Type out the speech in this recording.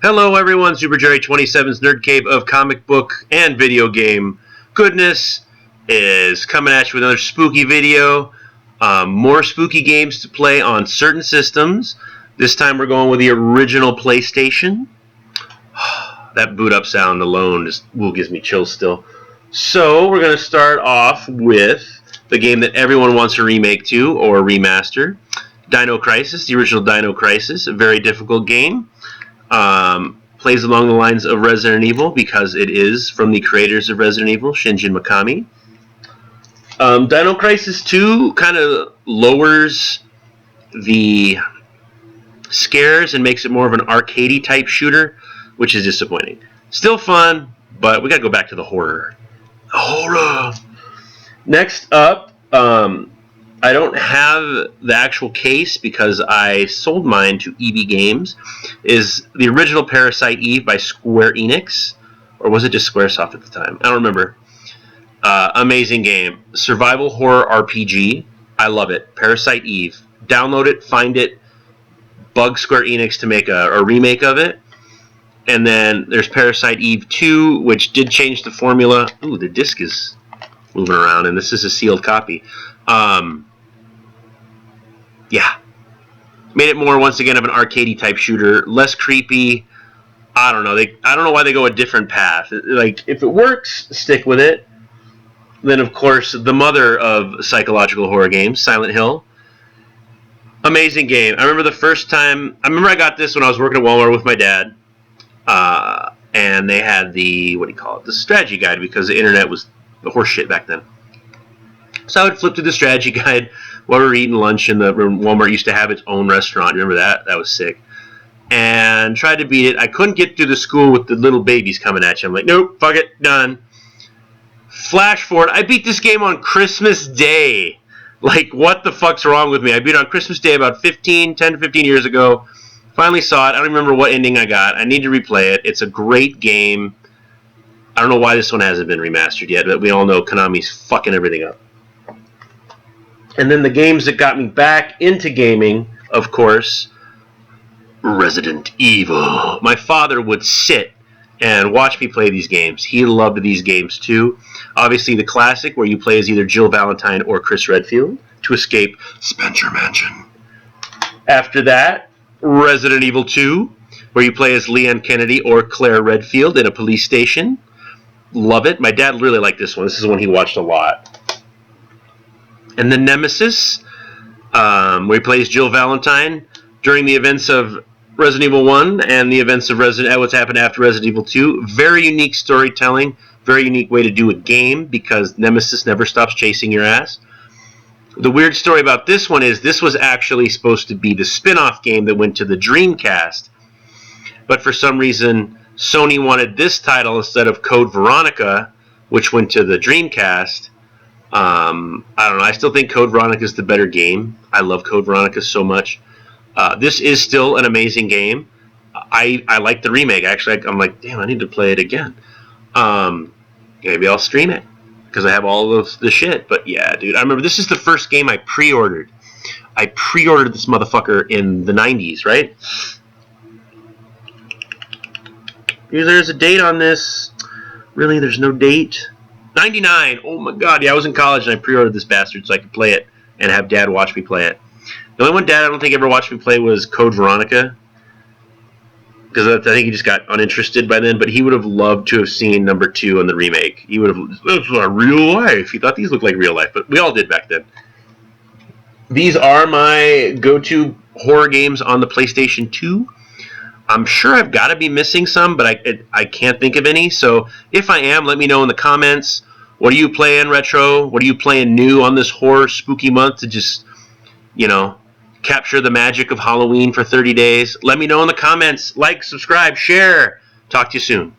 Hello everyone, Super Jerry 27's Nerd Cave of comic book and video game goodness is coming at you with another spooky video. More spooky games to play on certain systems. This time we're going with the original PlayStation. That boot up sound alone just gives me chills still. So we're going to start off with the game that everyone wants a remake to or remaster. Dino Crisis, the original Dino Crisis, a very difficult game. Plays along the lines of Resident Evil because it is from the creators of Resident Evil, Shinji Mikami. Dino Crisis 2 kind of lowers the scares and makes it more of an arcadey type shooter, which is disappointing. Still fun, but we gotta go back to the horror. Horror! Next up, I don't have the actual case because I sold mine to EB Games, is the original Parasite Eve by Square Enix. Or was it just Squaresoft at the time? I don't remember. Amazing game. Survival horror RPG. I love it. Parasite Eve. Download it, find it, bug Square Enix to make a remake of it. And then there's Parasite Eve 2, which did change the formula. Ooh, the disc is moving around, and this is a sealed copy. Yeah. Made it more, once again, of an arcadey type shooter. Less creepy. I don't know. I don't know why they go a different path. Like, if it works, stick with it. Then, of course, the mother of psychological horror games, Silent Hill. Amazing game. I remember the first time... I remember I got this when I was working at Walmart with my dad. And they had the... What do you call it? The strategy guide, because the internet was the horse shit back then. So I would flip through the strategy guide while we were eating lunch, and Walmart used to have its own restaurant. Remember that? That was sick. And tried to beat it. I couldn't get through the school with the little babies coming at you. I'm like, nope, fuck it, done. Flash forward. I beat this game on Christmas Day. Like, what the fuck's wrong with me? I beat it on Christmas Day about 10 to 15 years ago. Finally saw it. I don't remember what ending I got. I need to replay it. It's a great game. I don't know why this one hasn't been remastered yet, but we all know Konami's fucking everything up. And then the games that got me back into gaming, of course, Resident Evil. My father would sit and watch me play these games. He loved these games too. Obviously the classic where you play as either Jill Valentine or Chris Redfield to escape Spencer Mansion. After that, Resident Evil 2, where you play as Leanne Kennedy or Claire Redfield in a police station. Love it. My dad really liked this one. This is one he watched a lot. And then Nemesis, where he plays Jill Valentine during the events of Resident Evil 1 and the events of what's happened after Resident Evil 2. Very unique storytelling, very unique way to do a game because Nemesis never stops chasing your ass. The weird story about this one is this was actually supposed to be the spin-off game that went to the Dreamcast. But for some reason, Sony wanted this title instead of Code Veronica, which went to the Dreamcast. I don't know. I still think Code Veronica is the better game. I love Code Veronica so much. This is still an amazing game. I like the remake. Actually, I'm like, damn, I need to play it again. Maybe I'll stream it because I have all of the shit. But yeah, dude, I remember this is the first game I pre-ordered. I pre-ordered this motherfucker in the 90s, right? There's a date on this. Really, there's no date. 99. Oh my god. Yeah, I was in college and I pre-ordered this bastard so I could play it and have Dad watch me play it. The only one Dad I don't think ever watched me play was Code Veronica. Because I think he just got uninterested by then. But he would have loved to have seen number 2 on the remake. He would have... This was real life. He thought these looked like real life. But we all did back then. These are my go-to horror games on the PlayStation 2. I'm sure I've got to be missing some, but I can't think of any. So if I am, let me know in the comments. What are you playing retro? What are you playing new on this horror spooky month to just, you know, capture the magic of Halloween for 30 days? Let me know in the comments. Like, subscribe, share. Talk to you soon.